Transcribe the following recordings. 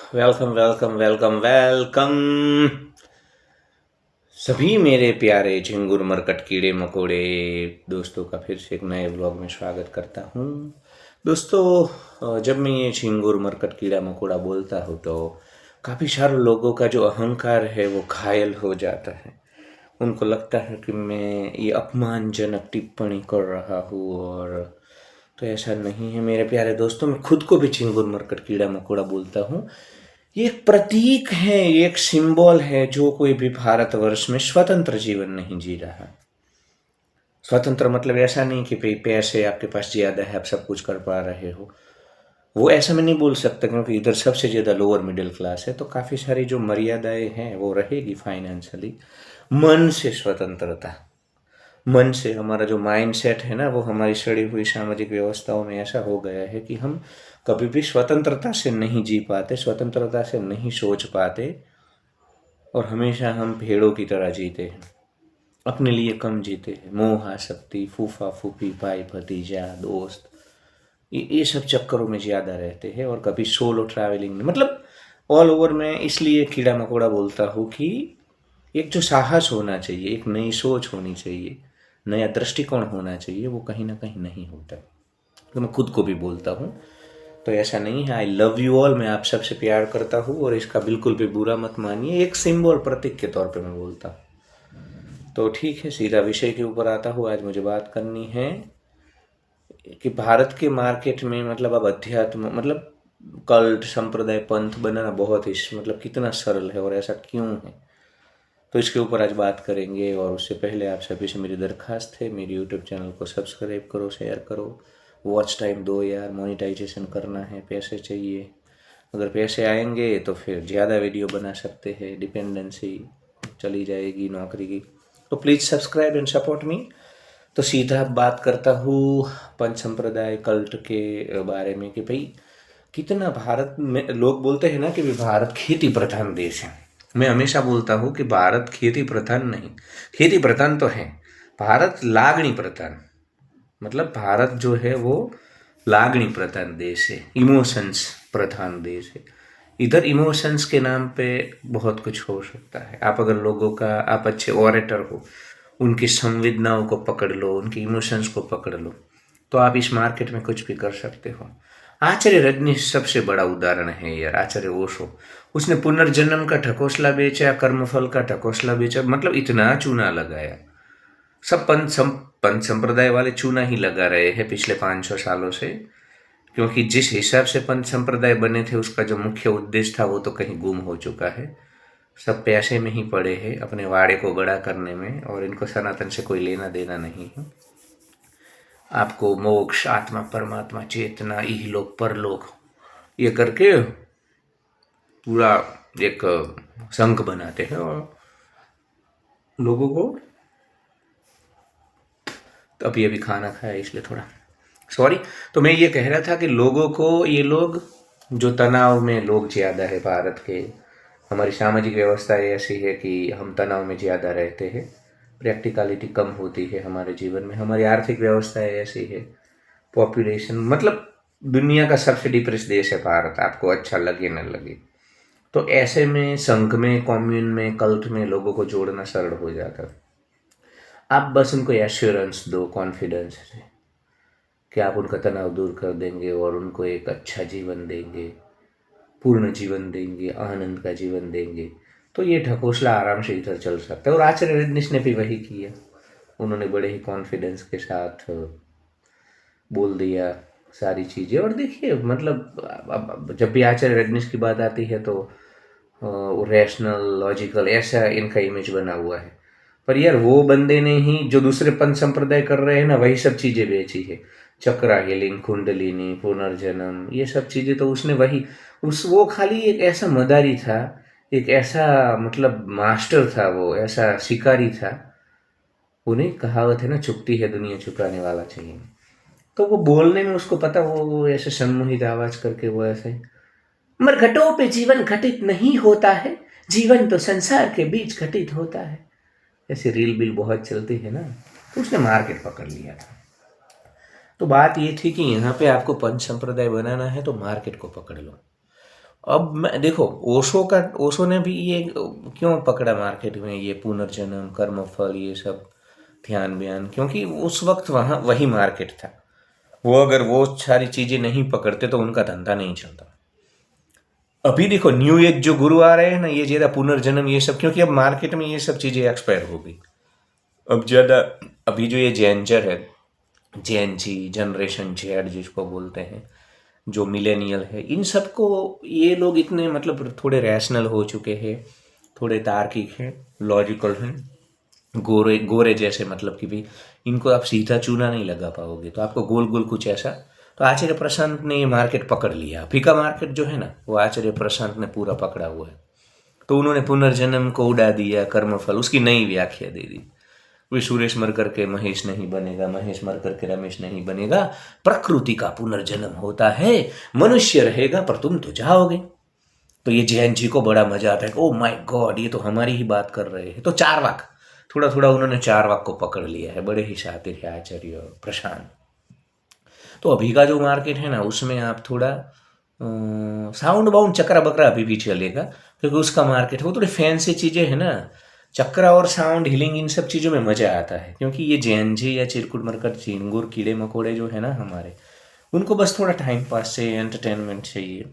Welcome welcome welcome welcome सभी मेरे प्यारे झिंगुर मरकट कीड़े मकोड़े दोस्तों का फिर से एक नए ब्लॉग में स्वागत करता हूँ। दोस्तों, जब मैं ये झिंगुर मरकट कीड़ा मकोड़ा बोलता हूँ तो काफ़ी सारे लोगों का जो अहंकार है वो घायल हो जाता है। उनको लगता है कि मैं ये अपमानजनक टिप्पणी कर रहा हूँ, और तो ऐसा नहीं है मेरे प्यारे दोस्तों। मैं खुद को भी झिंगुर मरकट कीड़ा मकोड़ा बोलता हूँ। ये एक प्रतीक है, ये एक सिंबल है। जो कोई भी भारतवर्ष में स्वतंत्र जीवन नहीं जी रहा। स्वतंत्र मतलब ऐसा नहीं कि पैसे आपके पास ज़्यादा है, आप सब कुछ कर पा रहे हो। वो ऐसा मैं नहीं बोल सकता, क्योंकि इधर सबसे ज़्यादा लोअर मिडिल क्लास है, तो काफ़ी सारी जो मर्यादाएं हैं वो रहेगी फाइनेंशियली। मन से स्वतंत्रता, मन से हमारा जो माइंड सेट है ना, वो हमारी सड़ी हुई सामाजिक व्यवस्थाओं में ऐसा हो गया है कि हम कभी भी स्वतंत्रता से नहीं जी पाते, स्वतंत्रता से नहीं सोच पाते, और हमेशा हम भेड़ों की तरह जीते हैं, अपने लिए कम जीते हैं। मोह आसक्ति, फूफा फूफी, भाई भतीजा, दोस्त, ये सब चक्करों में ज़्यादा रहते हैं, और कभी सोलो ट्रैवलिंग में, मतलब ऑल ओवर। मैं इसलिए कीड़ा मकोड़ा बोलता हूँ कि एक जो साहस होना चाहिए, एक नई सोच होनी चाहिए, नया दृष्टिकोण होना चाहिए, वो कहीं ना कहीं नहीं होता। तो मैं खुद को भी बोलता हूँ, तो ऐसा नहीं है। आई लव यू ऑल, मैं आप सबसे प्यार करता हूँ, और इसका बिल्कुल भी बुरा मत मानिए। एक सिंबल, प्रतीक के तौर पे मैं बोलता हूँ। तो ठीक है, सीधा विषय के ऊपर आता हूँ। आज मुझे बात करनी है कि भारत के मार्केट में, मतलब अब अध्यात्म, मतलब कल्ट, संप्रदाय, पंथ बनाना बहुत ही, मतलब कितना सरल है और ऐसा क्यों है, तो इसके ऊपर आज बात करेंगे। और उससे पहले आप सभी से मेरी दरखास्त है, मेरे यूट्यूब चैनल को सब्सक्राइब करो, शेयर करो, वॉच टाइम दो यार। मोनेटाइजेशन करना है, पैसे चाहिए। अगर पैसे आएंगे तो फिर ज़्यादा वीडियो बना सकते हैं, डिपेंडेंसी चली जाएगी नौकरी की। तो please subscribe and support me. तो सीधा बात करता हूँ पंच संप्रदाय कल्ट के बारे में, कि भाई कितना भारत में लोग बोलते हैं ना कि भारत खेती प्रधान देश है। मैं हमेशा बोलता हूँ कि भारत खेती प्रधान नहीं, खेती प्रधान तो है, भारत लागणी प्रधान, मतलब भारत जो है वो लागणी प्रधान देश है, इमोशंस प्रधान देश है। इधर इमोशंस के नाम पे बहुत कुछ हो सकता है। आप अगर लोगों का, आप अच्छे ऑरेटर हो, उनकी संवेदनाओं को पकड़ लो, उनकी इमोशंस को पकड़ लो, तो आप इस मार्केट में कुछ भी कर सकते हो। आचार्य रजनीश सबसे बड़ा उदाहरण है यार। आचार्य ओशो, उसने पुनर्जन्म का ढकोसला बेचा, कर्मफल का ढकोसला बेचा, मतलब इतना चूना लगाया। सब पंथ संप्रदाय वाले चूना ही लगा रहे हैं पिछले 500 सालों से, क्योंकि जिस हिसाब से पंथ संप्रदाय बने थे उसका जो मुख्य उद्देश्य था वो तो कहीं गुम हो चुका है। सब पैसे में ही पड़े हैं, अपने वाड़े को बड़ा करने में, और इनको सनातन से कोई लेना देना नहीं है। आपको मोक्ष, आत्मा, परमात्मा, चेतना, इहलोक, परलोक, ये करके पूरा एक संघ बनाते हैं, और लोगों को, तो अभी अभी खाना खाया इसलिए थोड़ा सॉरी। तो मैं ये कह रहा था कि लोगों को, ये लोग जो तनाव में लोग ज़्यादा है भारत के, हमारी सामाजिक व्यवस्था ऐसी है कि हम तनाव में ज़्यादा रहते हैं, प्रैक्टिकलिटी कम होती है हमारे जीवन में, हमारी आर्थिक व्यवस्था ऐसी है, पॉपुलेशन, मतलब दुनिया का सबसे डिप्रेस देश है भारत, आपको अच्छा लगे न लगे। तो ऐसे में संघ में, कॉम्यून में, कल्ट में लोगों को जोड़ना सरल हो जाता है। आप बस उनको एश्योरेंस दो, कॉन्फिडेंस से, कि आप उनका तनाव दूर कर देंगे और उनको एक अच्छा जीवन देंगे, पूर्ण जीवन देंगे, आनंद का जीवन देंगे, तो ये ढकोसला आराम से इधर चल सकता है। और आचार्य रजनीश ने भी वही किया। उन्होंने बड़े ही कॉन्फिडेंस के साथ बोल दिया सारी चीज़ें। और देखिए, मतलब अब जब भी आचार्य रजनीश की बात आती है तो वो रैशनल, लॉजिकल, ऐसा इनका इमेज बना हुआ है। पर यार वो बंदे ने ही जो दूसरे पंथ संप्रदाय कर रहे हैं ना, वही सब चीज़ें बेची है। चक्रा हीलिंग, कुंडलिनी, पुनर्जन्म, ये सब चीज़ें तो उसने वही, उस वो खाली एक ऐसा मदारी था, एक ऐसा, मतलब मास्टर था, वो ऐसा शिकारी था। उन्हें कहावत है ना, चुपती है दुनिया छुपाने वाला चाहिए। तो वो बोलने में उसको पता, वो ऐसे सम्मोहित आवाज करके वो ऐसे, मरघटों पे जीवन घटित नहीं होता है, जीवन तो संसार के बीच घटित होता है। ऐसे रील बिल बहुत चलती है ना, तो उसने मार्केट पकड़ लिया था। तो बात ये थी कि यहाँ पे आपको पंच संप्रदाय बनाना है तो मार्केट को पकड़ लो। अब मैं देखो, ओशो ने भी ये क्यों पकड़ा मार्केट में, ये पुनर्जन्म, कर्मफल, ये सब ध्यान बयान, क्योंकि उस वक्त वहाँ वही मार्केट था। वो अगर वो सारी चीजें नहीं पकड़ते तो उनका धंधा नहीं चलता। अभी देखो न्यू एज जो गुरु आ रहे हैं ना, ये ज्यादा पुनर्जन्म ये सब, क्योंकि अब मार्केट में ये सब चीजें एक्सपायर हो गई। अब ज्यादा अभी जो ये जेंजर है, जेएनजी, जनरेशन जेड जिसको बोलते हैं, जो मिलेनियल है, इन सबको ये लोग इतने मतलब थोड़े रैशनल हो चुके हैं, थोड़े तार्किक हैं, लॉजिकल हैं, गोरे गोरे जैसे, मतलब कि भी इनको आप सीधा चूना नहीं लगा पाओगे, तो आपको गोल गोल कुछ ऐसा। तो आचार्य प्रशांत ने ये मार्केट पकड़ लिया। अभी का मार्केट जो है ना, वो आचार्य प्रशांत ने पूरा पकड़ा हुआ है। तो उन्होंने पुनर्जन्म को उड़ा दिया, कर्मफल उसकी नई व्याख्या दे दी। वे सुरेश मर करके महेश नहीं बनेगा, महेश मर करके रमेश नहीं बनेगा, प्रकृति का पुनर्जन्म होता है, मनुष्य रहेगा पर तुम तो जाओगे। तो ये जैन जी को बड़ा मजा आता है, ओ माय गॉड, ये तो हमारी ही बात कर रहे हैं। तो चारवाक, थोड़ा थोड़ा उन्होंने चारवाक को पकड़ लिया है, बड़े ही शातिर है आचार्य प्रशांत। तो अभी का जो मार्केट है ना, उसमें आप थोड़ा साउंड बाउंड चक्रा बकरा अभी भी चलेगा, क्योंकि उसका मार्केट है, वो थोड़ी फैंसी चीज़ें है ना, चक्रा और साउंड हीलिंग, इन सब चीज़ों में मज़ा आता है। क्योंकि ये जेएनजी या चिरकुट मरकट, झिंगुर, कीड़े मकोड़े जो है ना हमारे, उनको बस थोड़ा टाइम पास चाहिए, एंटरटेनमेंट चाहिए।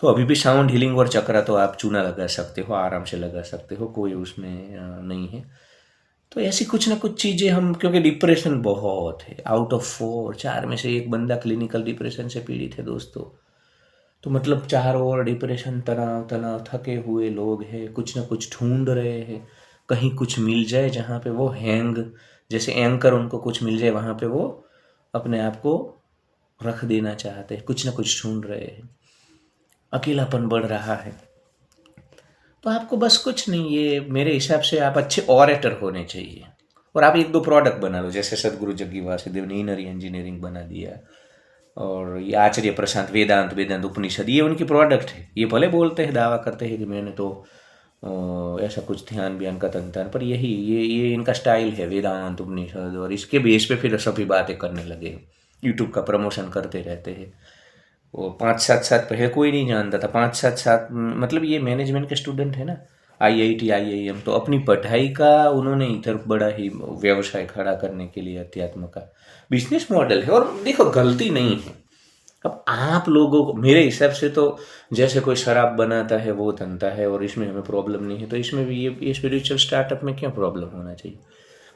तो अभी भी साउंड हीलिंग और चक्रा तो आप चूना लगा सकते हो, आराम से लगा सकते हो, कोई उसमें नहीं है। तो ऐसी कुछ ना कुछ चीज़ें हम, क्योंकि डिप्रेशन बहुत है, आउट ऑफ 4 4 में से एक बंदा क्लिनिकल डिप्रेशन से पीड़ित है दोस्तों। तो मतलब चारों ओर डिप्रेशन, तनाव तनाव, थके हुए लोग हैं, कुछ ना कुछ ढूंढ रहे हैं, कहीं कुछ मिल जाए जहाँ पे वो हैंग, जैसे एंकर उनको कुछ मिल जाए वहाँ पे वो अपने आप को रख देना चाहते हैं, कुछ ना कुछ ढूंढ रहे हैं, अकेलापन बढ़ रहा है। तो आपको बस कुछ नहीं, ये मेरे हिसाब से आप अच्छे ऑरेटर होने चाहिए, और आप एक दो प्रोडक्ट बना लो, जैसे सदगुरु जग्गी वासुदेव ने इनर इंजीनियरिंग बना दिया, और ये आचार्य प्रशांत वेदांत, वेदांत उपनिषद, ये उनकी प्रोडक्ट है। ये भले बोलते हैं, दावा करते हैं कि मैंने तो ऐसा कुछ ध्यान बयान का तंत्र, पर यही ये इनका स्टाइल है, वेदांत उपनिषद, और इसके बेस पे फिर सभी बातें करने लगे, यूट्यूब का प्रमोशन करते रहते हैं। वो 5-7 साल पहले कोई नहीं जानता था, 5-7 साल, मतलब ये मैनेजमेंट के स्टूडेंट है ना, आईआईटी आईआईएम, तो अपनी पढ़ाई का उन्होंने इधर बड़ा ही व्यवसाय खड़ा करने के लिए अध्यात्म का बिजनेस मॉडल है। और देखो गलती नहीं है, अब आप लोगों को मेरे हिसाब से तो, जैसे कोई शराब बनाता है वो धंधा है, और इसमें हमें प्रॉब्लम नहीं है, तो इसमें भी ये स्पिरिचुअल स्टार्टअप में क्यों प्रॉब्लम होना चाहिए।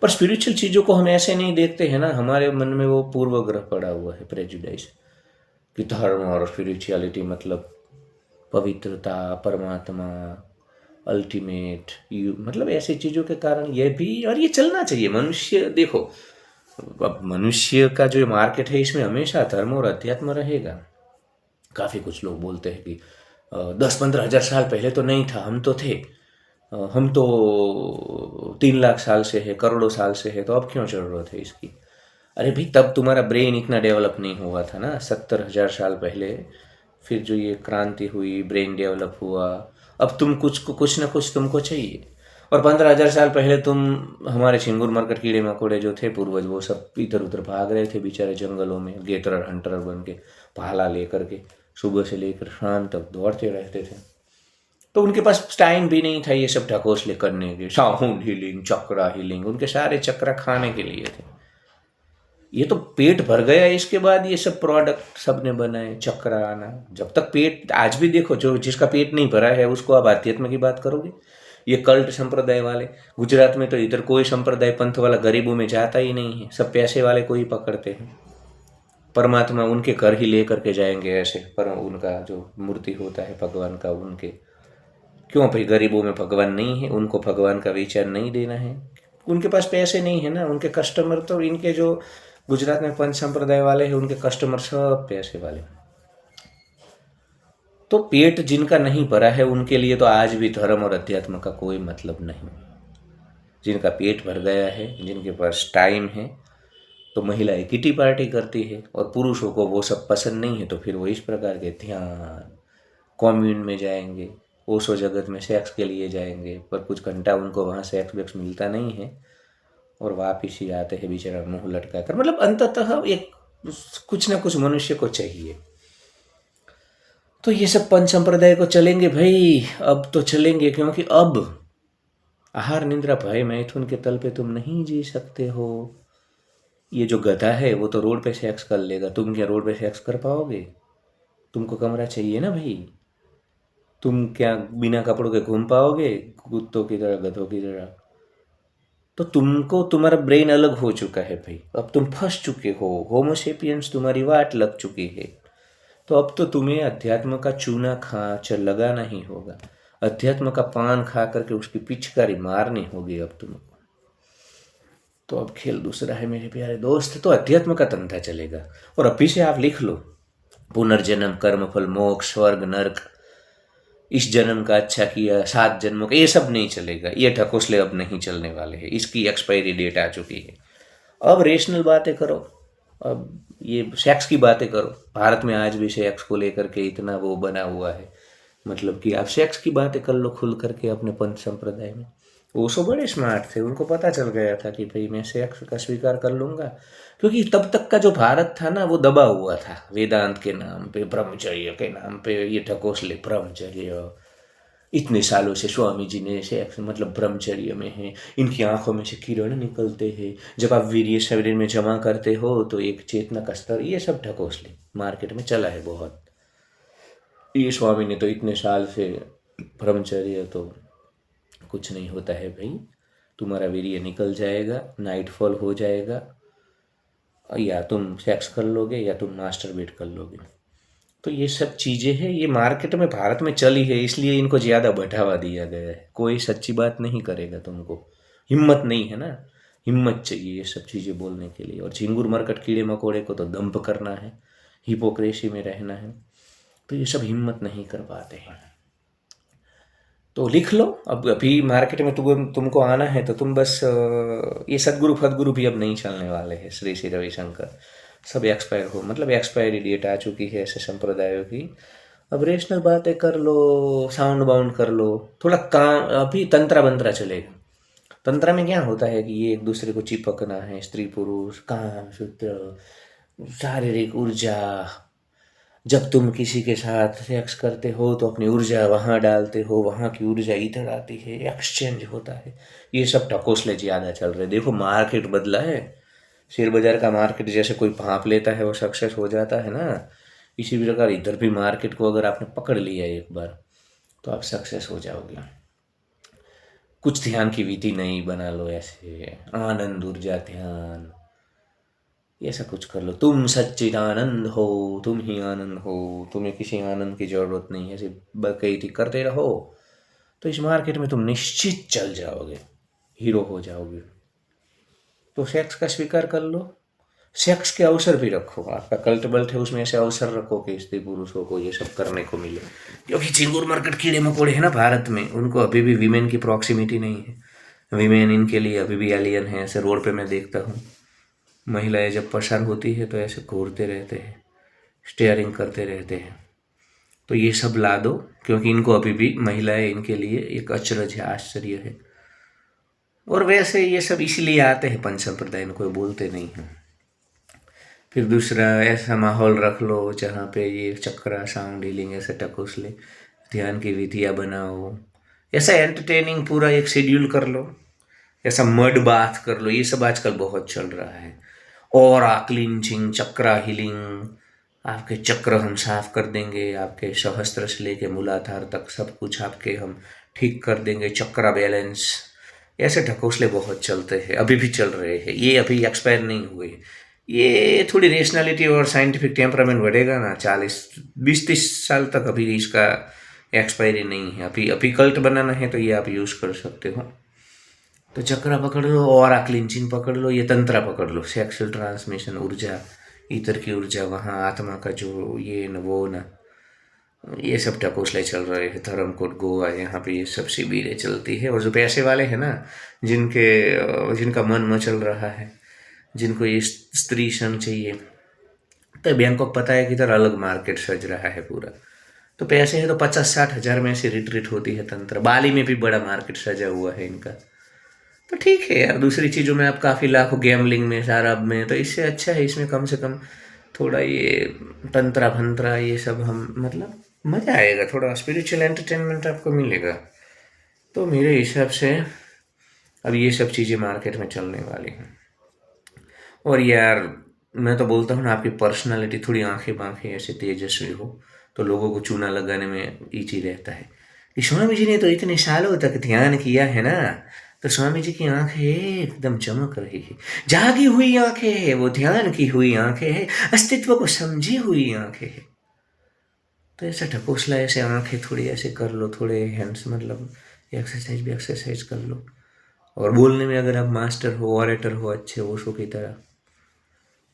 पर स्पिरिचुअल चीज़ों को हम ऐसे नहीं देखते हैं ना, हमारे मन में वो पूर्वग्रह पड़ा हुआ है, प्रेजुडाइज, कि धर्म और स्पिरिचुअलिटी मतलब पवित्रता, परमात्मा, अल्टीमेट, यू, मतलब ऐसी चीज़ों के कारण ये भी, और ये चलना चाहिए। मनुष्य देखो, अब मनुष्य का जो मार्केट है, इसमें हमेशा धर्म और अध्यात्म रहेगा। काफ़ी कुछ लोग बोलते हैं कि 10-15 हज़ार साल पहले तो नहीं था, हम तो थे, हम तो 3 लाख साल से है, करोड़ों साल से है, तो अब क्यों जरूरत है इसकी। अरे भाई, तब तुम्हारा ब्रेन इतना डेवलप नहीं हुआ था ना, 70,000 साल पहले, फिर जो ये क्रांति हुई, ब्रेन डेवलप हुआ, अब तुम कुछ ना कुछ तुमको चाहिए। और 15,000 साल पहले तुम, हमारे छिंगुर मरकट कीड़े मकोड़े जो थे पूर्वज, वो सब इधर उधर भाग रहे थे बेचारे जंगलों में, गेतरर हंटर बन के, भाला लेकर के, सुबह से लेकर शाम तक दौड़ते रहते थे। तो उनके पास टाइम भी नहीं था ये सब ढकोसले करने के, साउंड हीलिंग, चक्रा हीलिंग, उनके सारे चक्रा खाने के लिए थे। ये तो पेट भर गया, इसके बाद ये सब प्रोडक्ट सबने बनाए, चक्रा आना। जब तक पेट, आज भी देखो, जो जिसका पेट नहीं भरा है उसको आप आध्यात्म की बात करोगे। ये कल्ट संप्रदाय वाले, गुजरात में तो इधर कोई संप्रदाय पंथ वाला गरीबों में जाता ही नहीं है, सब पैसे वाले को ही पकड़ते हैं। परमात्मा उनके घर ही ले करके जाएंगे ऐसे, पर उनका जो मूर्ति होता है भगवान का, उनके क्यों भाई, गरीबों में भगवान नहीं है, उनको भगवान का विचार नहीं देना है, उनके पास पैसे नहीं है ना। उनके कस्टमर तो, इनके जो गुजरात में पंच संप्रदाय वाले हैं, उनके कस्टमर सब पैसे वाले। तो पेट जिनका नहीं भरा है उनके लिए तो आज भी धर्म और अध्यात्म का कोई मतलब नहीं। जिनका पेट भर गया है, जिनके पास टाइम है, तो महिलाएं किटी पार्टी करती है, और पुरुषों को वो सब पसंद नहीं है, तो फिर वो इस प्रकार के ध्यान, कॉम्यून में जाएंगे, ओशो जगत में सेक्स के लिए जाएंगे, पर कुछ घंटा उनको वहाँ सेक्स वेक्स मिलता नहीं है, और वापिस ही आते हैं बेचारा मुंह लटका कर। मतलब अंततः एक कुछ ना कुछ मनुष्य को चाहिए। तो ये सब पंच संप्रदाय को चलेंगे भाई, अब तो चलेंगे, क्योंकि अब आहार निद्रा भय मैथुन के तल पे तुम नहीं जी सकते हो। ये जो गधा है वो तो रोड पे सेक्स कर लेगा, तुम क्या रोड पे सेक्स कर पाओगे? तुमको कमरा चाहिए ना भाई, तुम क्या बिना कपड़ों के घूम पाओगे कुत्तों की तरह, गधों की तरह? तो तुमको तुम्हारा ब्रेन अलग हो चुका है भाई, अब तुम फंस चुके हो, होमोसेपियंस तुम्हारी वाट लग चुकी है। तो अब तो तुम्हें अध्यात्म का चूना खा लगाना ही होगा, अध्यात्म का पान खा करके उसकी पिचकारी मारनी होगी अब तुमको। तो अब खेल दूसरा है मेरे प्यारे दोस्त, तो अध्यात्म का धंधा चलेगा। और अभी से आप लिख लो, पुनर्जन्म, कर्मफल, मोक्ष, स्वर्ग, नर्क, इस जन्म का अच्छा किया, 7 जन्मों का, ये सब नहीं चलेगा। ये ढकोसले अब नहीं चलने वाले हैं, इसकी एक्सपायरी डेट आ चुकी है। अब रेशनल बातें करो, अब ये सेक्स की बातें करो। भारत में आज भी सेक्स को लेकर के इतना वो बना हुआ है, मतलब कि आप सेक्स की बातें कर लो खुल करके अपने पंच संप्रदाय में। वो सो बड़े स्मार्ट थे, उनको पता चल गया था कि भाई मैं सेक्स का स्वीकार कर लूँगा, क्योंकि तब तक का जो भारत था ना वो दबा हुआ था वेदांत के नाम पे, ब्रह्मचर्य के नाम पे। ये ढकोसले ब्रह्मचर्य, इतने सालों से स्वामी जी ने सेक्स मतलब ब्रह्मचर्य में है, इनकी आंखों में से किरण निकलते हैं, जब आप वीर्य शरीर में जमा करते हो तो एक चेतना का स्तर, ये सब ढकोसले मार्केट में चला है बहुत। ये स्वामी ने तो इतने साल से ब्रह्मचर्य, तो कुछ नहीं होता है भाई, तुम्हारा वीर्य निकल जाएगा, नाइटफॉल हो जाएगा, या तुम सेक्स कर लोगे या तुम मास्टरबेट कर लोगे। तो ये सब चीज़ें हैं, ये मार्केट में भारत में चली है, इसलिए इनको ज़्यादा बढ़ावा दिया गया है। कोई सच्ची बात नहीं करेगा, तुमको हिम्मत नहीं है ना, हिम्मत चाहिए ये सब चीज़ें बोलने के लिए। और झिंगुर मरकट कीड़े मकोड़े को तो दंभ करना है, हिपोक्रेसी में रहना है, तो ये सब हिम्मत नहीं कर पाते हैं। तो लिख लो, अब अभी मार्केट में तुमको आना है तो तुम बस ये सदगुरु फदगुरु भी अब नहीं चलने वाले हैं, श्री श्री रविशंकर सब एक्सपायर हो, मतलब एक्सपायरी डेट आ चुकी है ऐसे संप्रदायों की। अब रेशनल बातें कर लो, साउंड बाउंड कर लो, थोड़ा काम। अभी तंत्रा बंत्रा चलेगा। तंत्रा में क्या होता है कि ये एक दूसरे को चिपकना है, स्त्री पुरुष, काम सूत्र, शारीरिक ऊर्जा। जब तुम किसी के साथ सेक्स करते हो तो अपनी ऊर्जा वहाँ डालते हो, वहाँ की ऊर्जा इधर आती है, एक्सचेंज होता है। ये सब ढकोसले ज़्यादा चल रहे। देखो मार्केट बदला है, शेयर बाजार का मार्केट जैसे कोई भांप लेता है वो सक्सेस हो जाता है ना, इसी प्रकार इधर भी मार्केट को अगर आपने पकड़ लिया एक बार तो आप सक्सेस हो जाओगे। कुछ ध्यान की विधि नहीं बना लो, ऐसे आनंद ऊर्जा ध्यान, ऐसा कुछ कर लो। तुम सच्चिदानंद हो, तुम ही आनंद हो, तुम्हें किसी आनंद की जरूरत नहीं है, सिर्फ बकैती करते रहो, तो इस मार्केट में तुम निश्चित चल जाओगे, हीरो हो जाओगे। तो सेक्स का स्वीकार कर लो, सेक्स के अवसर भी रखो, आपका कल्ट बल्ट है उसमें ऐसे अवसर रखो कि स्त्री पुरुषों को ये सब करने को मिले। क्योंकि झिंगुर मरकट कीड़े मकोड़े हैं ना भारत में, उनको अभी भी वीमेन की प्रॉक्सिमिटी नहीं है, वीमेन इनके लिए अभी भी एलियन है। ऐसे रोड पे मैं देखता हूँ, महिलाएं जब परेशान होती है तो ऐसे घूरते रहते हैं, स्टेयरिंग करते रहते हैं। तो ये सब ला दो, क्योंकि इनको अभी भी महिलाएं इनके लिए एक अचरज है, आश्चर्य है। और वैसे ये सब इसलिए आते हैं पंच संप्रदाय, इनको बोलते नहीं हैं। फिर दूसरा, ऐसा माहौल रख लो जहाँ पे ये चक्रा, साउंड हीलिंग, ऐसे टकोसले, ध्यान की विधियाँ बनाओ, ऐसा एंटरटेनिंग पूरा एक शेड्यूल कर लो, ऐसा मड बाथ कर लो। ये सब आजकल बहुत चल रहा है। और क्लींजिंग, चक्रा हीलिंग, आपके चक्र हम साफ कर देंगे, आपके सहस्त्र से लेके मूलाधार तक सब कुछ आपके हम ठीक कर देंगे, चक्रा बैलेंस। ऐसे ढकोसले बहुत चलते हैं, अभी भी चल रहे हैं, ये अभी एक्सपायर नहीं हुए। ये थोड़ी रेशनैलिटी और साइंटिफिक टेम्परामेंट बढ़ेगा ना, 40-20-30 साल तक अभी इसका एक्सपायरी नहीं है। अभी कल्ट बनाना है तो ये आप यूज़ कर सकते हो। तो चक्रा पकड़ लो, और क्लिंचिंग पकड़ लो, ये तंत्रा पकड़ लो, सेक्सुअल ट्रांसमिशन, ऊर्जा, इतर की ऊर्जा, वहाँ आत्मा का जो ये न वो न, ये सब ढकोसले चल रहे हैं। धर्मकोट गोवा, यहाँ पे ये सब शिविरें चलती है। और जो पैसे वाले हैं ना, जिनका मन मचल रहा है, जिनको ये स्त्री क्षण चाहिए, तो बैंकॉक पता है किधर अलग मार्केट सज रहा है पूरा। तो पैसे है तो 50-60 हज़ार में से रिट्रीट होती है तंत्र। बाली में भी बड़ा मार्केट सजा हुआ है इनका। तो ठीक है यार, दूसरी चीज़ों में आप काफ़ी लाखों, गैमलिंग में, शराब में, तो इससे अच्छा है इसमें कम से कम थोड़ा ये तंत्रा भंत्रा ये सब हम मतलब मज़ा आएगा, थोड़ा स्पिरिचुअल एंटरटेनमेंट आपको मिलेगा। तो मेरे हिसाब से अब ये सब चीज़ें मार्केट में चलने वाली हैं। और यार मैं तो बोलता हूँ ना, आपकी पर्सनालिटी थोड़ी आंखें बांखें ऐसे तेजस्वी हो तो लोगों को चूना लगाने में ईजी रहता है कि स्वामी जी ने तो इतने सालों तक ध्यान किया है ना, तो स्वामी जी की आंखें एकदम चमक रही है, जागी हुई आंखें है, वो ध्यान की हुई आंखें है, अस्तित्व को समझी हुई आंखें है। तो ऐसा ढकोसला ऐसे आंखें थोड़ी ऐसे कर लो, थोड़े हैंड्स मतलब एक्सरसाइज भी एक्सरसाइज कर लो। और बोलने में अगर आप मास्टर हो, ऑरेटर हो अच्छे ओशो की तरह,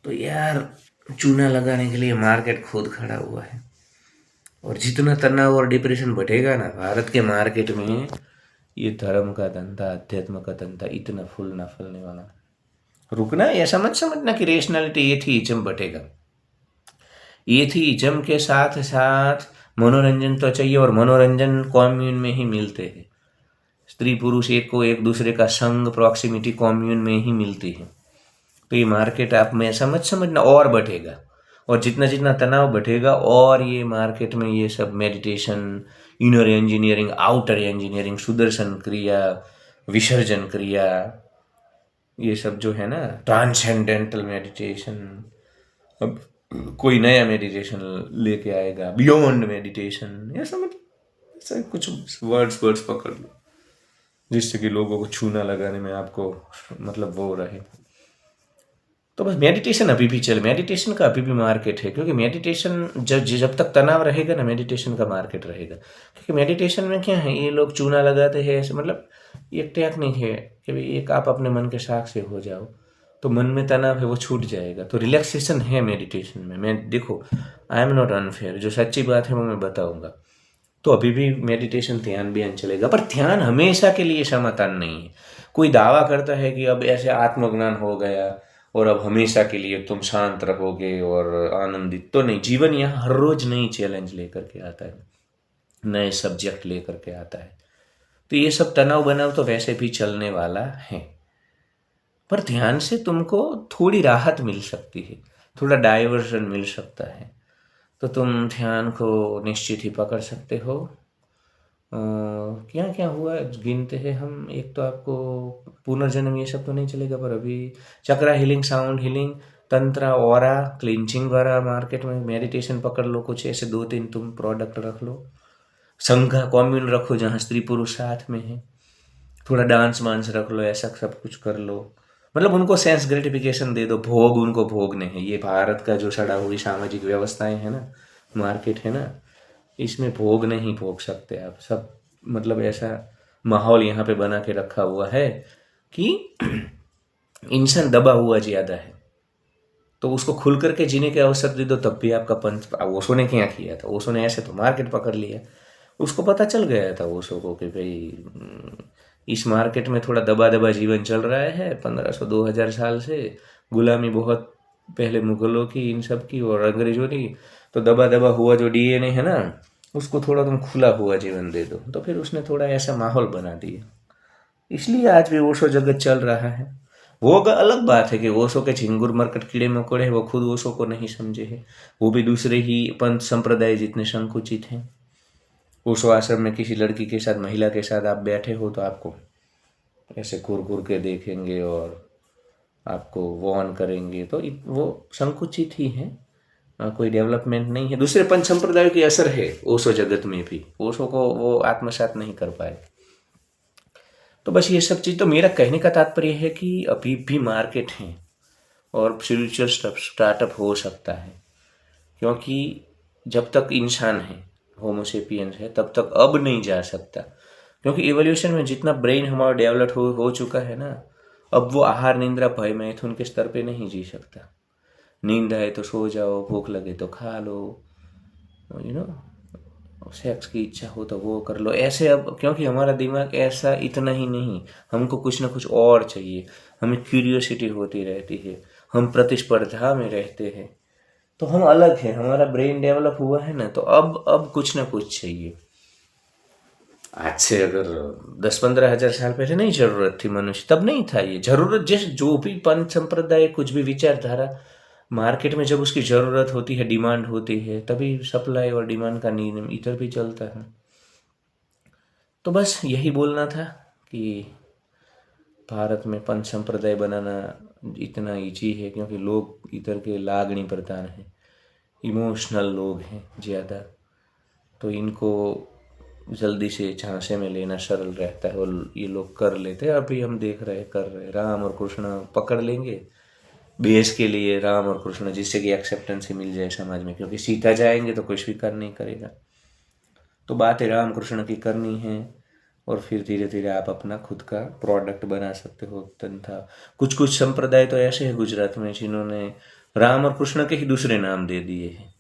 तो यार चूना लगाने के लिए मार्केट खुद खड़ा हुआ है। और जितना तनाव और डिप्रेशन बढ़ेगा ना भारत के मार्केट में, ये धर्म का धंधा, अध्यात्म का धंधा इतना फूलना फलने वाला। रुकना ऐसा मत समझना कि रेशनैलिटी एथीइज्म बढ़ेगा। एथीइज्म के साथ साथ मनोरंजन तो चाहिए, और मनोरंजन कॉम्यून में ही मिलते हैं। स्त्री पुरुष एक को एक दूसरे का संग, प्रॉक्सिमिटी कॉम्यून में ही मिलती है। तो ये मार्केट आप में ऐसा मत समझना और बढ़ेगा, और जितना जितना तनाव बढ़ेगा और ये मार्केट में ये सब meditation, inner engineering, outer engineering, Sudarshan क्रिया, विसर्जन क्रिया, ये सब जो है ना, ट्रांसेंडेंटल मेडिटेशन, अब कोई नया मेडिटेशन लेके आएगा, बियॉन्ड मेडिटेशन, ऐसा मतलब ऐसा कुछ वर्ड्स वर्ड्स पकड़ लो जिससे कि लोगों को छूना लगाने में आपको मतलब वो रहे। तो बस मेडिटेशन अभी भी चल, मेडिटेशन का अभी भी मार्केट है, क्योंकि मेडिटेशन जब जब तक तनाव रहेगा ना, मेडिटेशन का मार्केट रहेगा। क्योंकि मेडिटेशन में क्या है, ये लोग चूना लगाते हैं ऐसे, मतलब एक टेक्निक है कि भाई एक आप अपने मन के साख से हो जाओ, तो मन में तनाव है वो छूट जाएगा। तो रिलैक्सेशन है मेडिटेशन में। मैं देखो, आई एम नॉट अनफेयर, जो सच्ची बात है वो मैं बताऊंगा। तो अभी भी मेडिटेशन, ध्यान भी चलेगा, पर ध्यान हमेशा के लिए समाधान नहीं है। कोई दावा करता है कि अब ऐसे आत्मज्ञान हो गया और अब हमेशा के लिए तुम शांत रहोगे और आनंदित, तो नहीं। जीवन यहाँ हर रोज नई चैलेंज लेकर के आता है, नए सब्जेक्ट लेकर के आता है। तो ये सब तनाव बनाव तो वैसे भी चलने वाला है, पर ध्यान से तुमको थोड़ी राहत मिल सकती है, थोड़ा डाइवर्जन मिल सकता है। तो तुम ध्यान को निश्चित ही पकड़ सकते हो। क्या क्या हुआ गिनते हैं हम। एक तो आपको पुनर्जन्म ये सब तो नहीं चलेगा, पर अभी चक्रा हीलिंग, साउंड हीलिंग, तंत्र, ऑरा क्लिंचिंग वगैरह मार्केट में, मेडिटेशन पकड़ लो, कुछ ऐसे 2-3 तुम प्रोडक्ट रख लो। संघ कॉम्यून रखो जहाँ स्त्री पुरुष साथ में है, थोड़ा डांस वांस रख लो, ऐसा सब कुछ कर लो। मतलब उनको सेंस ग्रेटिफिकेशन दे दो, भोग उनको भोगने हैं। ये भारत का जो सड़ा हुई सामाजिक व्यवस्थाएं है ना, मार्केट है ना, इसमें भोग नहीं भोग सकते आप सब। मतलब ऐसा माहौल यहाँ पे बना के रखा हुआ है कि इंसान दबा हुआ ज़्यादा है, तो उसको खुल करके जीने के अवसर दे दो, तब भी आपका पंथ। ओशो ने क्या किया था, ओशो ने ऐसे तो मार्केट पकड़ लिया। उसको पता चल गया था ओशो को कि भाई इस मार्केट में थोड़ा दबा दबा जीवन चल रहा है, 1500-2000 साल से गुलामी बहुत, पहले मुगलों की, इन सब की और अंग्रेजों की। तो दबा दबा हुआ जो डीएनए है ना, उसको थोड़ा तुम खुला हुआ जीवन दे दो। तो फिर उसने थोड़ा ऐसा माहौल बना दिया, इसलिए आज भी ओशो जगत चल रहा है। वो अलग बात है कि ओशो के झिंगुर मरकट कीड़े मकोड़े, वो खुद ओशो को नहीं समझे हैं, वो भी दूसरे ही पंथ संप्रदाय जितने संकुचित हैं। ओशो आश्रम में किसी लड़की के साथ, महिला के साथ आप बैठे हो तो आपको ऐसे घूर घूर के देखेंगे और आपको वो ऑन करेंगे, तो वो संकुचित ही है, कोई डेवलपमेंट नहीं है। दूसरे पंच संप्रदायों की असर है ओशो जगत में भी, ओशो को वो आत्मसात नहीं कर पाए। तो बस ये सब चीज़, तो मेरा कहने का तात्पर्य है कि अभी भी मार्केट है और स्पिरिचुअल स्टार्टअप हो सकता है, क्योंकि जब तक इंसान है, होमोसेपियंस है, तब तक अब नहीं जा सकता। क्योंकि इवोल्यूशन में जितना ब्रेन हमारा डेवलप हो चुका है ना, अब वो आहार निंद्रा भय मैथुन के स्तर पे नहीं जी सकता। नींद आए तो सो जाओ, भूख लगे तो खा लो, सेक्स की इच्छा हो तो वो कर लो, ऐसे। अब क्योंकि हमारा दिमाग ऐसा इतना ही नहीं, हमको कुछ ना कुछ और चाहिए, हमें क्यूरियोसिटी होती रहती है, हम प्रतिस्पर्धा में रहते हैं। तो हम अलग हैं, हमारा ब्रेन डेवलप हुआ है ना, तो अब कुछ ना कुछ चाहिए। आज से अगर 10-15 हजार साल पहले नहीं जरूरत थी मनुष्य, तब नहीं था ये जरूरत। जिस जो भी पंथ संप्रदाय, कुछ भी विचारधारा मार्केट में जब उसकी ज़रूरत होती है, डिमांड होती है, तभी सप्लाई और डिमांड का नियम इधर भी चलता है। तो बस यही बोलना था कि भारत में पंच संप्रदाय बनाना इतना ईजी है क्योंकि लोग इधर के लागणी प्रधान हैं, इमोशनल लोग हैं ज़्यादा, तो इनको जल्दी से झांसे में लेना सरल रहता है और ये लोग कर लेते हैं। अभी हम देख रहे हैं, कर रहे हैं, राम और कृष्ण पकड़ लेंगे बेस के लिए, राम और कृष्ण, जिससे कि एक्सेप्टेंस ही मिल जाए समाज में, क्योंकि सीधा जाएंगे तो कोई स्वीकार नहीं करेगा। तो बातें राम कृष्ण की करनी है और फिर धीरे धीरे आप अपना खुद का प्रोडक्ट बना सकते हो। तथा कुछ कुछ संप्रदाय तो ऐसे हैं गुजरात में जिन्होंने राम और कृष्ण के ही दूसरे नाम दे दिए हैं,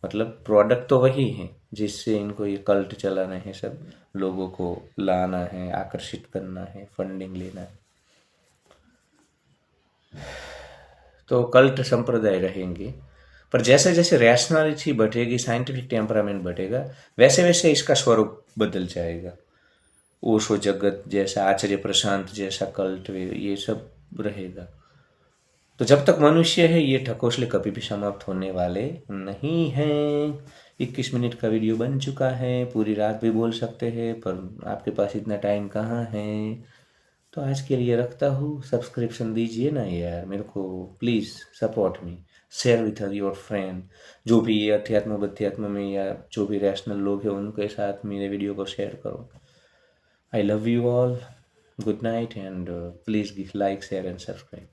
मतलब प्रोडक्ट तो वही है, जिससे इनको ये कल्ट चलाना है, सब लोगों को लाना है, आकर्षित करना है, फंडिंग लेना है। तो कल्ट संप्रदाय रहेंगे, पर जैसे जैसे रैशनैलिटी बढ़ेगी, साइंटिफिक टेम्परामेंट बढ़ेगा, वैसे वैसे इसका स्वरूप बदल जाएगा। ओशो जगत जैसा, आचार्य प्रशांत जैसा कल्ट, ये सब रहेगा। तो जब तक मनुष्य है ये ढकोसले कभी भी समाप्त होने वाले नहीं हैं। 21 मिनट का वीडियो बन चुका है, पूरी रात भी बोल सकते हैं, पर आपके पास इतना टाइम कहाँ है। तो आज के लिए रखता हूँ। सब्सक्रिप्शन दीजिए ना यार मेरे को, please support me, share with your friend. जो भी ये अध्यात्म बध्यात्म में या जो भी रैशनल लोग हैं उनके साथ मेरे वीडियो को शेयर करो। I love you all, good night and please give like, share and subscribe.